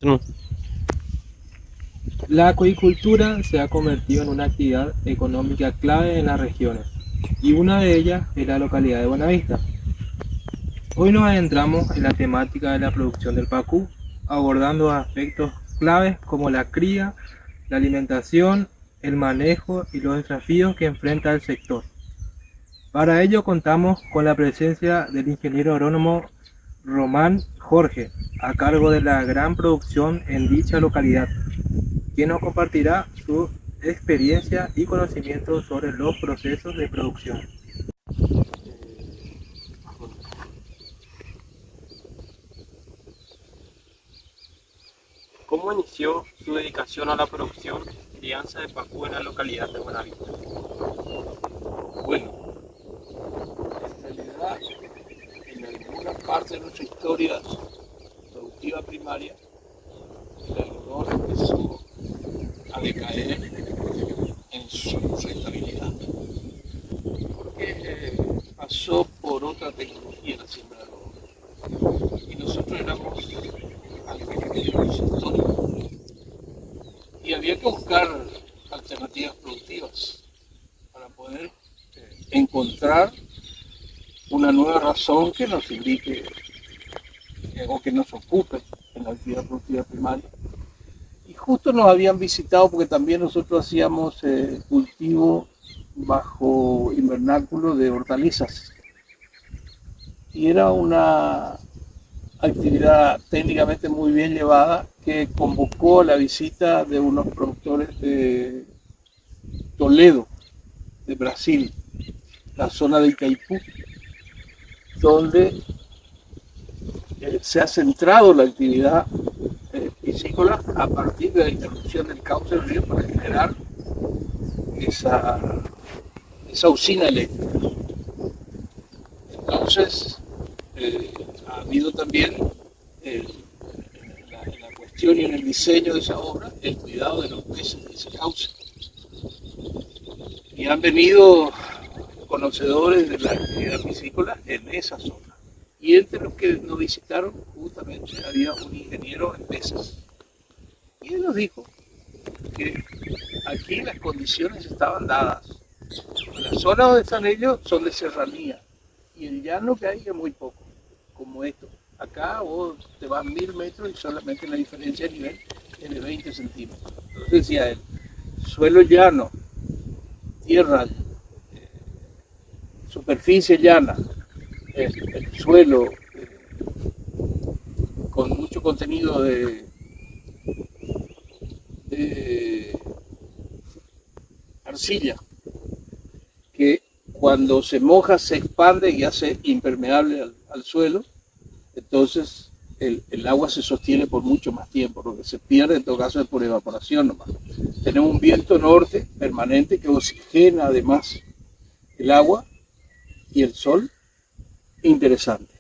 No. La acuicultura se ha convertido en una actividad económica clave en las regiones, y una de ellas es la localidad de Buenavista. Hoy nos adentramos en la temática de la producción del pacú, abordando aspectos claves como la cría, la alimentación, el manejo y los desafíos que enfrenta el sector. Para ello contamos con la presencia del ingeniero agrónomo Román Jorge, a cargo de la gran producción en dicha localidad, quien nos compartirá su experiencia y conocimiento sobre los procesos de producción. ¿Cómo inició su dedicación a la producción y crianza de pacú en la localidad de Buenavista? Bueno, en realidad, en alguna parte de nuestra historia productiva primaria, el algodón empezó a decaer en su rentabilidad, porque pasó por otra tecnología la siembra de algodón. Y nosotros éramos agricultores históricos y había que buscar alternativas productivas para poder encontrar una nueva razón que nos indique o que nos ocupe en la actividad productiva primaria. Y justo nos habían visitado porque también nosotros hacíamos cultivo bajo invernáculo de hortalizas. Y era una actividad técnicamente muy bien llevada que convocó la visita de unos productores de Toledo, de Brasil, la zona de Itaipú, donde se ha centrado la actividad piscícola a partir de la interrupción del cauce del río para generar esa, esa usina eléctrica. Entonces, ha habido también en la cuestión y en el diseño de esa obra el cuidado de los peces de ese cauce. Y han venido conocedores de la actividad piscícola en esa zona. Y entre los que nos visitaron, justamente había un ingeniero en peces. Y él nos dijo que aquí las condiciones estaban dadas. Las zonas donde están ellos son de serranía y el llano que hay es muy poco, como esto. Acá vos te vas 1000 metros y solamente la diferencia de nivel es de 20 centímetros. Entonces decía él, suelo llano, tierra, superficie llana, el suelo con mucho contenido de arcilla, que cuando se moja se expande y hace impermeable al suelo, entonces el agua se sostiene por mucho más tiempo, lo que se pierde en todo caso es por evaporación nomás. Tenemos un viento norte permanente que oxigena además el agua y el sol interesante,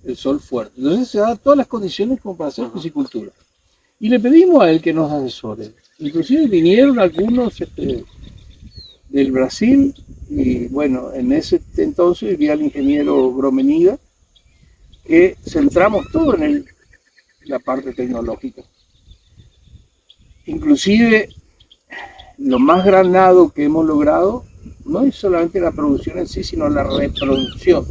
el sol fuerte. Entonces se dan todas las condiciones como para hacer piscicultura. Y le pedimos a él que nos asesore. Inclusive vinieron algunos del Brasil y bueno, en ese entonces vivía el ingeniero Gromenida, que centramos todo en la parte tecnológica. Inclusive lo más granado que hemos logrado no es solamente la producción en sí, sino la reproducción.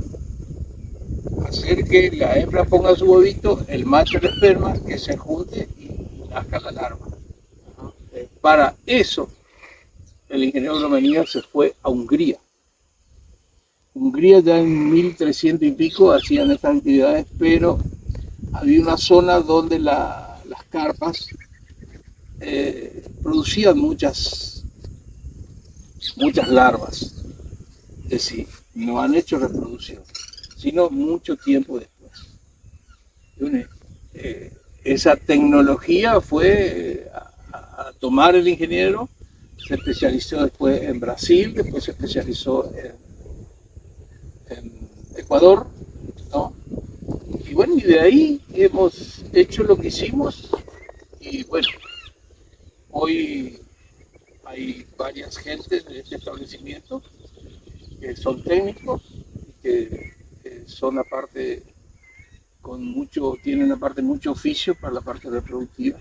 Hacer que la hembra ponga su huevito, el macho el esperma, que se junte y nazca la larva. Para eso, el ingeniero Gromenida se fue a Hungría. Hungría ya en 1300 y pico hacían estas actividades, pero había una zona donde las carpas producían muchas larvas. Es decir, no han hecho reproducción, sino mucho tiempo después. Esa tecnología fue a tomar el ingeniero, se especializó después en Brasil, después se especializó en Ecuador, ¿no? Y bueno, y de ahí hemos hecho lo que hicimos y bueno, hoy hay varias gentes de este establecimiento que son técnicos, que son aparte tiene una parte mucho oficio para la parte reproductiva.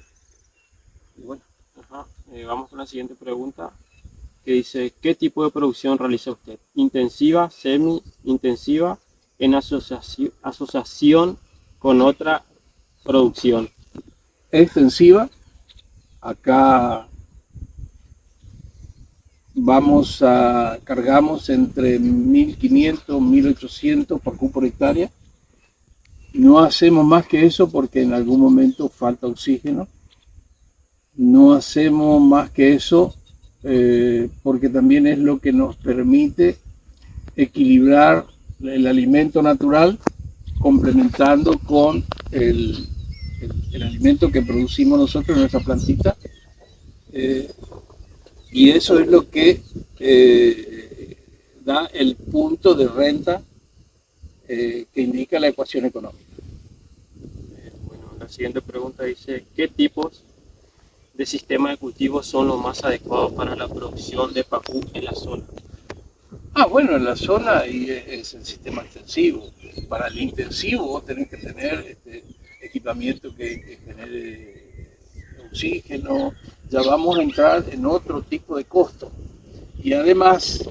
Y bueno, Ajá. Vamos con la siguiente pregunta, que dice, ¿qué tipo de producción realiza usted? ¿Intensiva, semi-intensiva, en asociación con otra producción? extensiva. Acá cargamos entre 1500 1800 pacú por hectárea. No hacemos más que eso porque en algún momento falta oxígeno. No hacemos más que eso porque también es lo que nos permite equilibrar el alimento natural complementando con el alimento que producimos nosotros en nuestra plantita. Y eso es lo que da el punto de renta que indica la ecuación económica. Bueno, la siguiente pregunta dice, ¿qué tipos de sistemas de cultivo son los más adecuados para la producción de pacú en la zona? Bueno, en la zona ahí es el sistema extensivo. Para el intensivo vos tenés que tener equipamiento que genere oxígeno. Ya vamos a entrar en otro tipo de costo. Y además,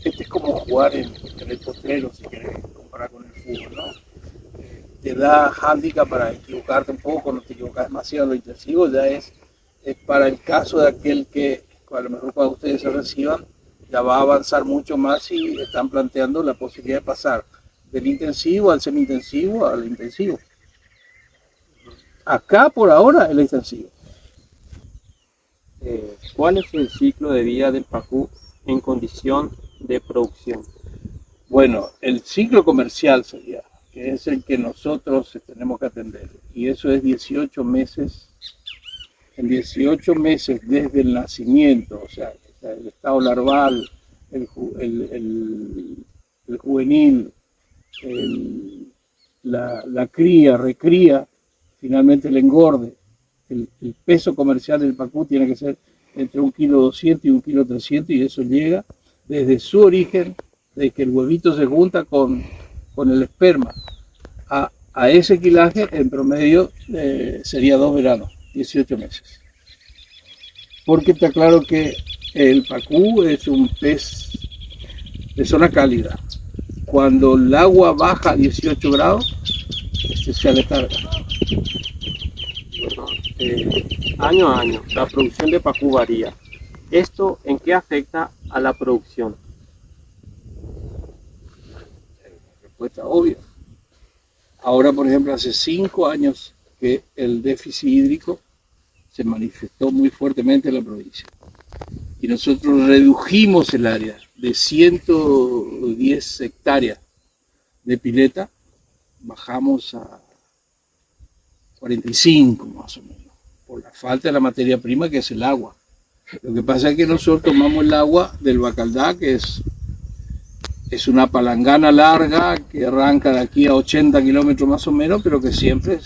es como jugar en el potrero, si querés comparar con el fútbol, ¿no? Te da hándicap para equivocarte un poco, no te equivocas demasiado. Lo intensivo ya es para el caso de aquel que, a lo mejor cuando ustedes se reciban, ya va a avanzar mucho más y están planteando la posibilidad de pasar del intensivo al semi-intensivo al intensivo. Acá por ahora el extensivo. ¿Cuál es el ciclo de vida del pacú en condición de producción? Bueno, el ciclo comercial sería, que es el que nosotros tenemos que atender, y eso es 18 meses. En 18 meses desde el nacimiento, o sea, el estado larval, el juvenil, la cría, recría, finalmente el engorde. El peso comercial del pacú tiene que ser entre 1,2 kg y 1,3 kg, y eso llega desde su origen, de que el huevito se junta con el esperma. A ese quilaje, en promedio, sería 2 veranos, 18 meses. Porque está claro que el pacú es un pez de zona cálida. Cuando el agua baja a 18 grados, se aletarga. Año a año, la producción de pacú varía. ¿Esto en qué afecta a la producción? Respuesta obvia. Ahora, por ejemplo, hace 5 años que el déficit hídrico se manifestó muy fuertemente en la provincia. Y nosotros redujimos el área de 110 hectáreas de pileta, bajamos a 45 más o menos, por la falta de la materia prima que es el agua. Lo que pasa es que nosotros tomamos el agua del Bacaldá, que es una palangana larga que arranca de aquí a 80 kilómetros más o menos, pero que siempre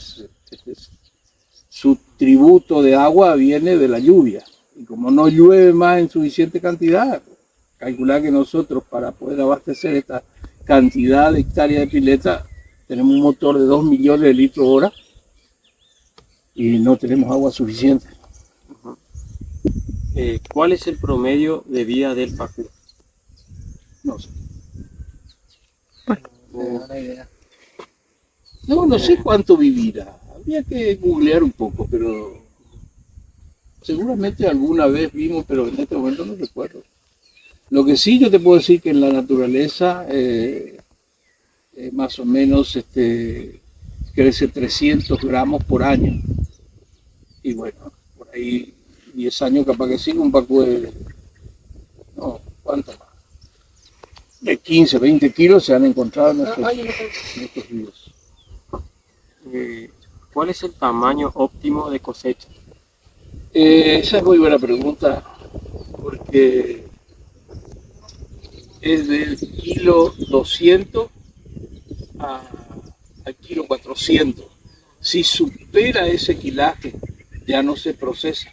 su tributo de agua viene de la lluvia. Y como no llueve más en suficiente cantidad, calcular que nosotros para poder abastecer esta cantidad de hectáreas de pileta tenemos un motor de 2 millones de litros hora y no tenemos agua suficiente. ¿Cuál es el promedio de vida del pacú? No sé. No sé cuánto vivirá. Habría que googlear un poco, pero seguramente alguna vez vimos, pero en este momento no recuerdo. Lo que sí yo te puedo decir que en la naturaleza más o menos crece 300 gramos por año. Y bueno, por ahí 10 años capaz que sí, un pacú de... No, ¿cuánto más? De 15, 20 kilos se han encontrado en estos ríos. ¿Cuál es el tamaño óptimo de cosecha? Esa es muy buena pregunta, porque es del kilo 200 al kilo 400. Si supera ese quilaje, ya no se procesa,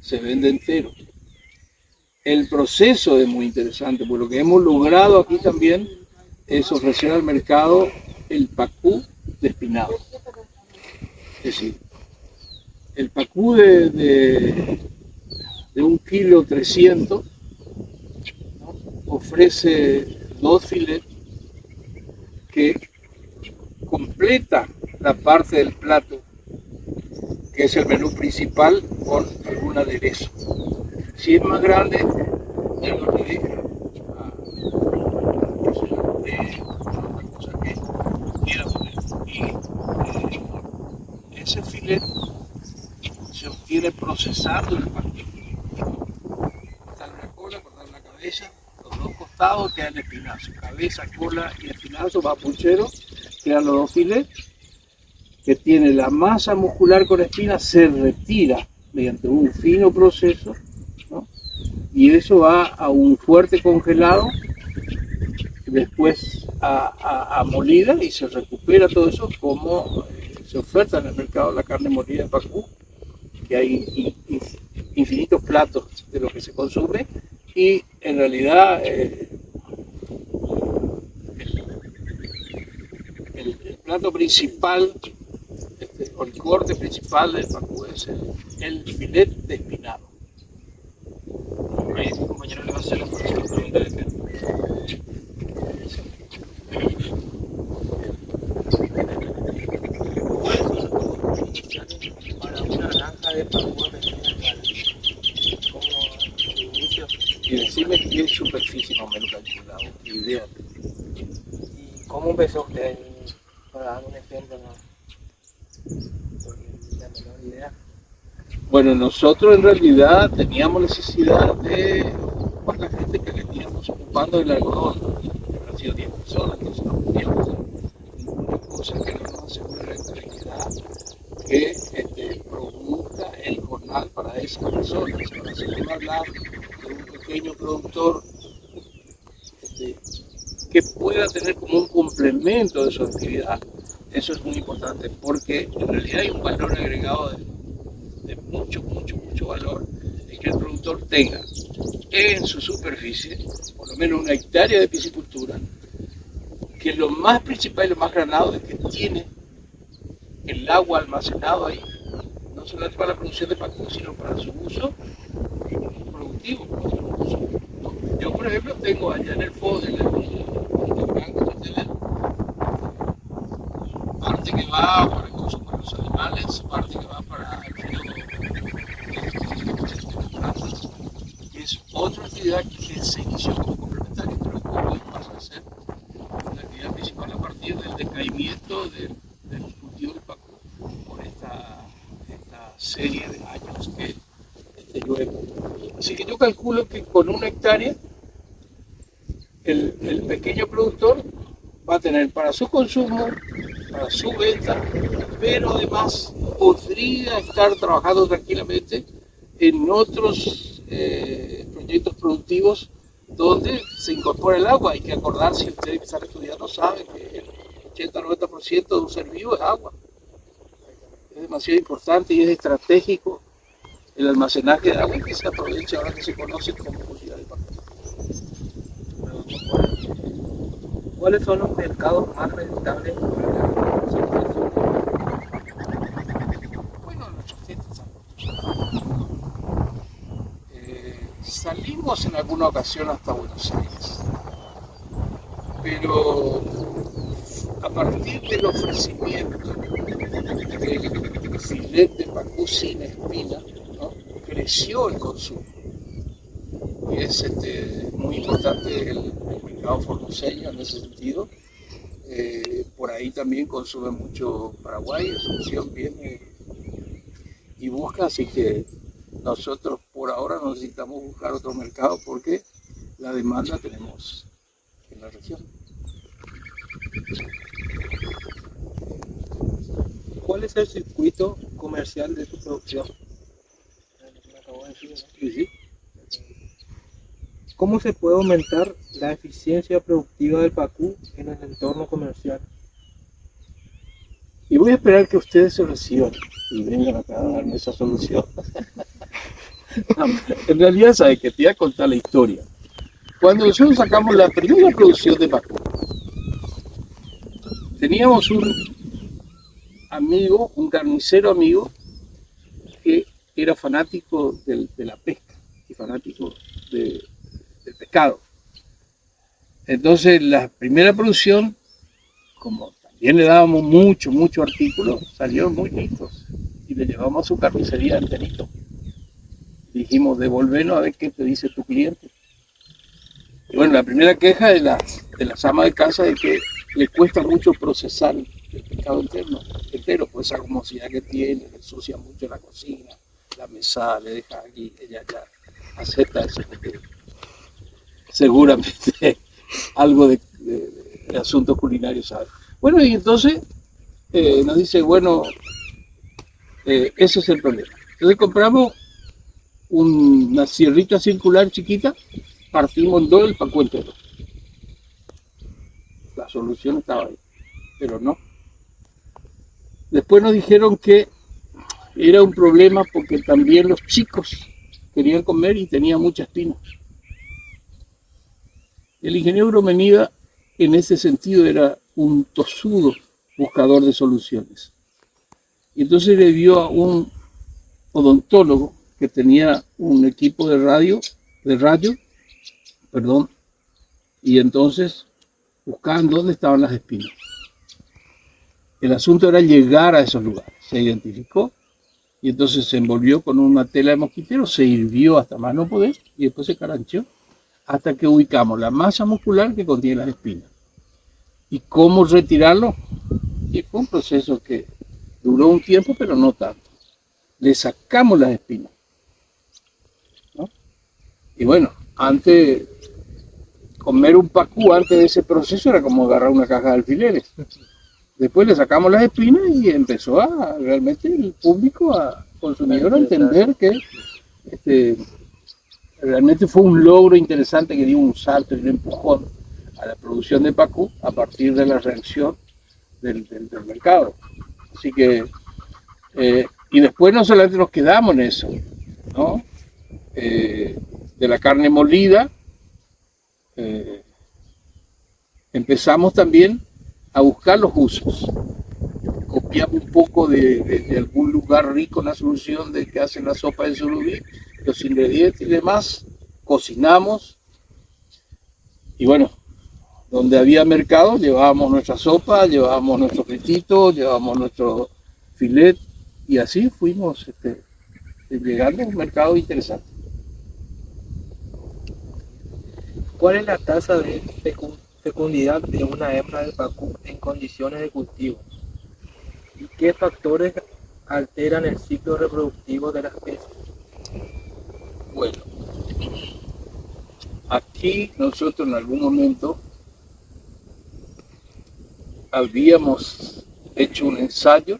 se vende entero. El proceso es muy interesante, porque lo que hemos logrado aquí también es ofrecer al mercado el pacú espinado. Es decir, el pacú de 1,3 kg, ¿no?, ofrece 2 filetes que completa la parte del plato, que es el menú principal, con algún aderezo. Si es más grande, ya lo le deja otra cosa que quiera poner. Y ese filete se obtiene procesando el pastel. Cortar la cola, cortar la cabeza, los dos costados quedan espinazos. Cabeza, cola y espinazo, papuchero, quedan los dos filetes, que tiene la masa muscular con espina, se retira mediante un fino proceso, ¿no?, y eso va a un fuerte congelado, después a molida, y se recupera todo eso como se oferta en el mercado la carne molida de pacú, que hay infinitos platos de lo que se consume, y en realidad el plato principal, o el corte principal del pacú, es el filete de espinado. Ahí mi compañero le va a hacer la próxima pregunta de Pedro. Para una granja de pacú como su inicio, Y decime qué superficie más o menos calculado, idea. y cómo empezó usted, para dar un ejemplo, ¿no? Porque la menor idea. Bueno, nosotros en realidad teníamos necesidad de ocupar la gente que veníamos ocupando el algodón. Han sido 10 personas, entonces no podíamos hacer ninguna cosa que no nos asegure la estabilidad, que produzca el jornal para esas personas. Para seguir hablar de un pequeño productor que pueda tener como un complemento de su actividad, eso es muy importante, porque en realidad hay un valor agregado de mucho valor, es que el productor tenga en su superficie por lo menos 1 hectárea de piscicultura, que lo más principal y lo más granado es que tiene el agua almacenado ahí, no solamente para la producción de pacú, sino para su uso productivo. Yo, por ejemplo, tengo allá en el fondo, parte que va para el consumo de los animales, parte que va para el plantas, que es otra actividad que se inició como complementaria, pero que hoy pasa a ser la actividad principal a partir del decaimiento del cultivo del pacú por esta serie de años que llueve. Así que yo calculo que con 1 hectárea el pequeño productor va a tener para su consumo, para su venta, pero además podría estar trabajando tranquilamente en otros proyectos productivos donde se incorpora el agua. Hay que acordarse, si ustedes que están estudiando saben que el 80-90% de un ser vivo es agua. Es demasiado importante y es estratégico el almacenaje de agua que se aprovecha ahora que se conoce como cultivar el pacú. ¿Cuáles son los mercados más rentables para la producción? Bueno, nuestros clientes salimos en alguna ocasión hasta Buenos Aires, pero a partir del ofrecimiento del filete de pacú sin espina, ¿no?, creció el consumo. Y es muy importante el mercado formoseño en ese sentido. Por ahí también consume mucho Paraguay, Asunción viene y busca, así que nosotros por ahora no necesitamos buscar otro mercado porque la demanda tenemos en la región. ¿Cuál es el circuito comercial de su producción? Me acabo de decir, ¿no? Sí, sí. ¿Cómo se puede aumentar la eficiencia productiva del pacú en el entorno comercial? Y voy a esperar que ustedes se reciban y vengan acá a darme esa solución. En realidad, ¿sabes qué? Te voy a contar la historia. Cuando nosotros sacamos la primera producción de pacú, teníamos amigo, un carnicero amigo, que era fanático de la pesca y fanático del pescado. Entonces, la primera producción, como también le dábamos mucho artículo, salieron muy listos y le llevamos a su carnicería enterito. Dijimos, devolvernos a ver qué te dice tu cliente. Y bueno, la primera queja de las amas de casa es que le cuesta mucho procesar el pescado entero, por esa rumosidad que tiene, le ensucia mucho la cocina, la mesa, le deja aquí, ella ya acepta eso, porque seguramente algo de asuntos culinarios sabe. Bueno, y entonces nos dice, bueno, ese es el problema. Entonces compramos una sierrita circular chiquita, partimos en dos el pacú entero. La solución estaba ahí, pero no. Después nos dijeron que era un problema porque también los chicos querían comer y tenía mucha espina. El ingeniero Bromenida en ese sentido era un tosudo buscador de soluciones. Y entonces le dio a un odontólogo que tenía un equipo de radio, y entonces buscaban dónde estaban las espinas. El asunto era llegar a esos lugares. Se identificó y entonces se envolvió con una tela de mosquitero, se hirvió hasta más no poder y después se carancheó hasta que ubicamos la masa muscular que contiene las espinas. ¿Y cómo retirarlo? Y fue un proceso que duró un tiempo, pero no tanto. Le sacamos las espinas, ¿no? Y bueno, antes, comer un pacú antes de ese proceso era como agarrar una caja de alfileres. Después le sacamos las espinas y empezó a realmente el público, a consumidor, a entender que realmente fue un logro interesante que dio un salto y un empujón a la producción de pacú a partir de la reacción del mercado. Así que, y después no solamente nos quedamos en eso, ¿no? De la carne molida, empezamos también a buscar los usos. Copiamos un poco de algún lugar rico en la solución de que hacen la sopa de surubí, los ingredientes y demás, cocinamos y bueno, donde había mercado llevábamos nuestra sopa, llevábamos nuestro fritito, llevábamos nuestro filet y así fuimos llegando a un mercado interesante. ¿Cuál es la tasa de fecundidad de una hembra de pacú en condiciones de cultivo? ¿Y qué factores alteran el ciclo reproductivo de la especie? Bueno, aquí nosotros en algún momento habíamos hecho un ensayo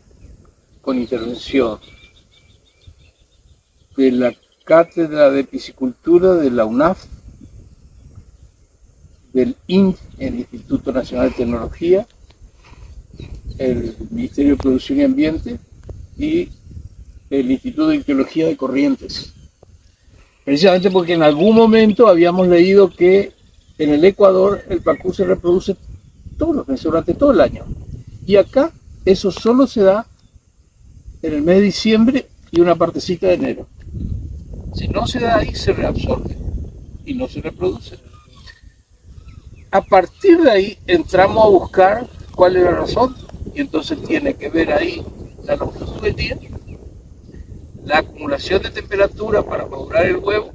con intervención de la Cátedra de Piscicultura de la UNAF, del INT, el Instituto Nacional de Tecnología, el Ministerio de Producción y Ambiente y el Instituto de Ictiología de Corrientes. Precisamente porque en algún momento habíamos leído que en el Ecuador el pacú se reproduce todos los meses, durante todo el año. Y acá eso solo se da en el mes de diciembre y una partecita de enero. Si no se da ahí, se reabsorbe y no se reproduce. A partir de ahí entramos a buscar cuál es la razón y entonces tiene que ver ahí la longitud del día, la acumulación de temperatura para madurar el huevo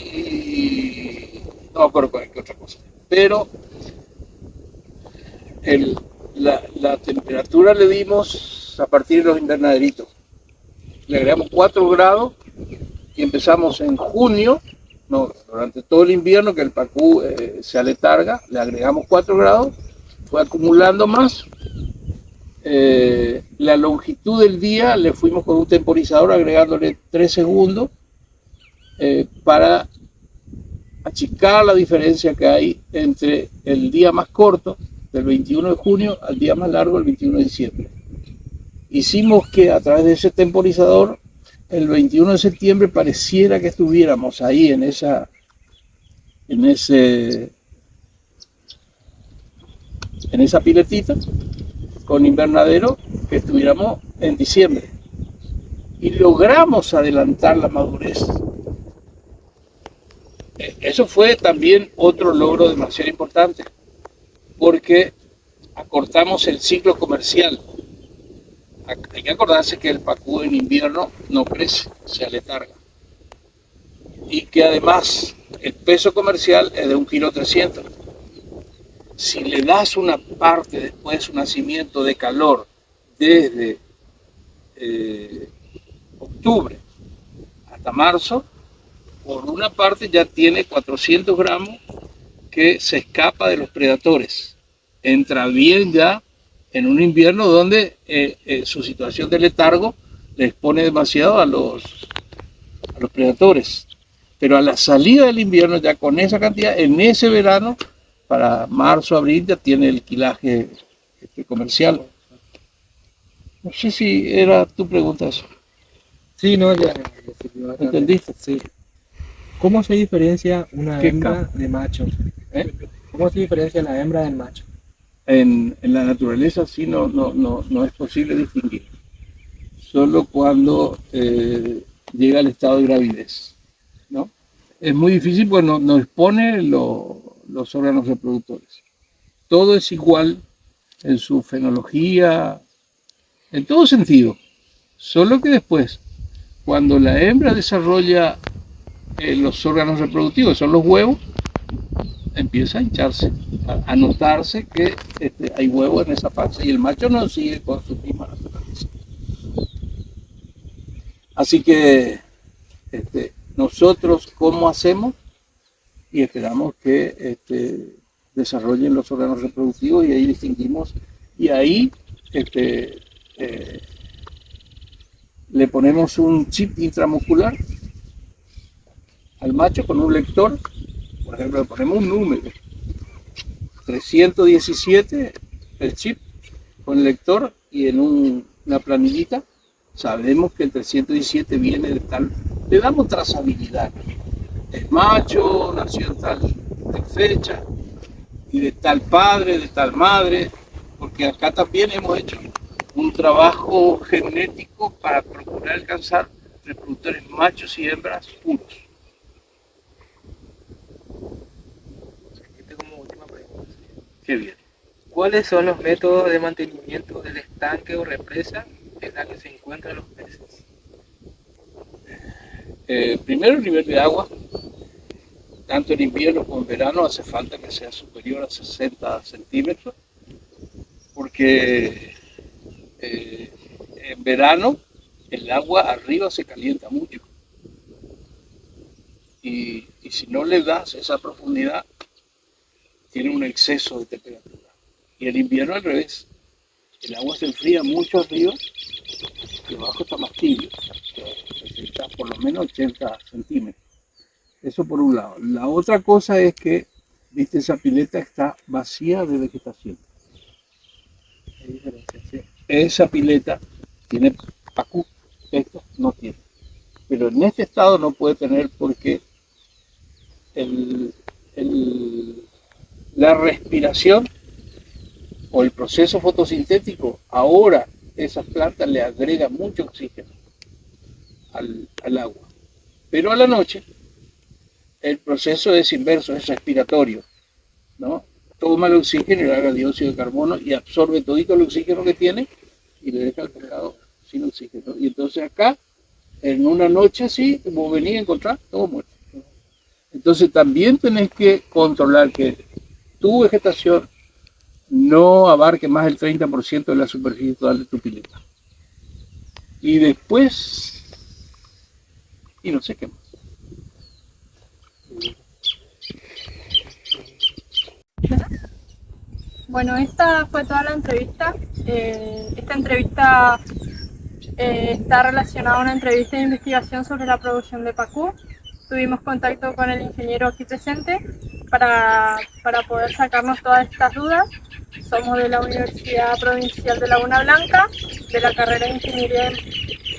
y no me acuerdo qué otra cosa, pero la temperatura le dimos a partir de los invernaderitos, le agregamos 4 grados y empezamos en junio. No, durante todo el invierno que el pacú se aletarga, le agregamos 4 grados, fue acumulando más. La longitud del día le fuimos con un temporizador agregándole 3 segundos para achicar la diferencia que hay entre el día más corto, del 21 de junio, al día más largo, el 21 de diciembre. Hicimos que a través de ese temporizador el 21 de septiembre pareciera que estuviéramos ahí en ese en esa piletita con invernadero que estuviéramos en diciembre. Y logramos adelantar la madurez. Eso fue también otro logro demasiado importante, porque acortamos el ciclo comercial. Hay que acordarse que el pacú en invierno no crece, se aletarga. Y que además el peso comercial es de 1,3 kg. Si le das una parte después de su nacimiento de calor desde octubre hasta marzo, por una parte ya tiene 400 gramos que se escapa de los predadores. Entra bien ya en un invierno donde su situación de letargo le expone demasiado a los predadores. Pero a la salida del invierno, ya con esa cantidad, en ese verano, para marzo, abril, ya tiene el quilaje comercial. No sé si era tu pregunta eso. Sí, no, ya ¿Entendiste? Sí. ¿Cómo se diferencia una ¿Qué hembra campo? de macho? ¿Eh? ¿Cómo se diferencia la hembra del macho? En la naturaleza sí no es posible distinguir. Solo cuando llega al estado de gravidez, ¿no? Es muy difícil porque no expone los órganos reproductores. Todo es igual en su fenología, en todo sentido. Solo que después, cuando la hembra desarrolla los órganos reproductivos, son los huevos, empieza a hincharse, a notarse que hay huevo en esa panza y el macho no sigue con su misma naturaleza. Así que nosotros, ¿cómo hacemos? Y esperamos que desarrollen los órganos reproductivos y ahí distinguimos y ahí le ponemos un chip intramuscular al macho con un lector. Por ejemplo, le ponemos un número 317, el chip con el lector, y en una planillita sabemos que el 317 viene de tal, le damos trazabilidad. Es macho, nació en tal fecha, y de tal padre, de tal madre, porque acá también hemos hecho un trabajo genético para procurar alcanzar reproductores machos y hembras puros. Como última pregunta. Qué bien. ¿Cuáles son los métodos de mantenimiento del estanque o represa en la que se encuentran los peces? Primero, el nivel de agua, tanto en invierno como en verano, hace falta que sea superior a 60 centímetros, porque en verano el agua arriba se calienta mucho. Y si no le das esa profundidad, tiene un exceso de temperatura. Y el invierno al revés. El agua se enfría mucho arriba y abajo está más tibio. Está por lo menos 80 centímetros. Eso por un lado. La otra cosa es que, viste, esa pileta está vacía de vegetación. Hay diferencia, ¿sí? Esa pileta tiene pacú, esta no tiene. Pero en este estado no puede tener porque la respiración o el proceso fotosintético, ahora esas plantas le agregan mucho oxígeno al agua. Pero a la noche el proceso es inverso, es respiratorio, ¿no? Toma el oxígeno y le haga dióxido de carbono y absorbe todito el oxígeno que tiene y le deja al pescado sin oxígeno. Y entonces acá, en una noche así, vos venís a encontrar todo muerto. Entonces también tenés que controlar que tu vegetación no abarque más del 30% de la superficie total de tu pileta. Y después, y no sé qué más. Bueno, esta fue toda la entrevista. Esta entrevista está relacionada a una entrevista de investigación sobre la producción de pacú. Tuvimos contacto con el ingeniero aquí presente para poder sacarnos todas estas dudas. Somos de la Universidad Provincial de Laguna Blanca, de la carrera de Ingeniería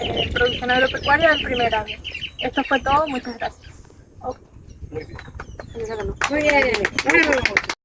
en Producción Agropecuaria del primer año. Esto fue todo, muchas gracias. Muy bien. Muy bien.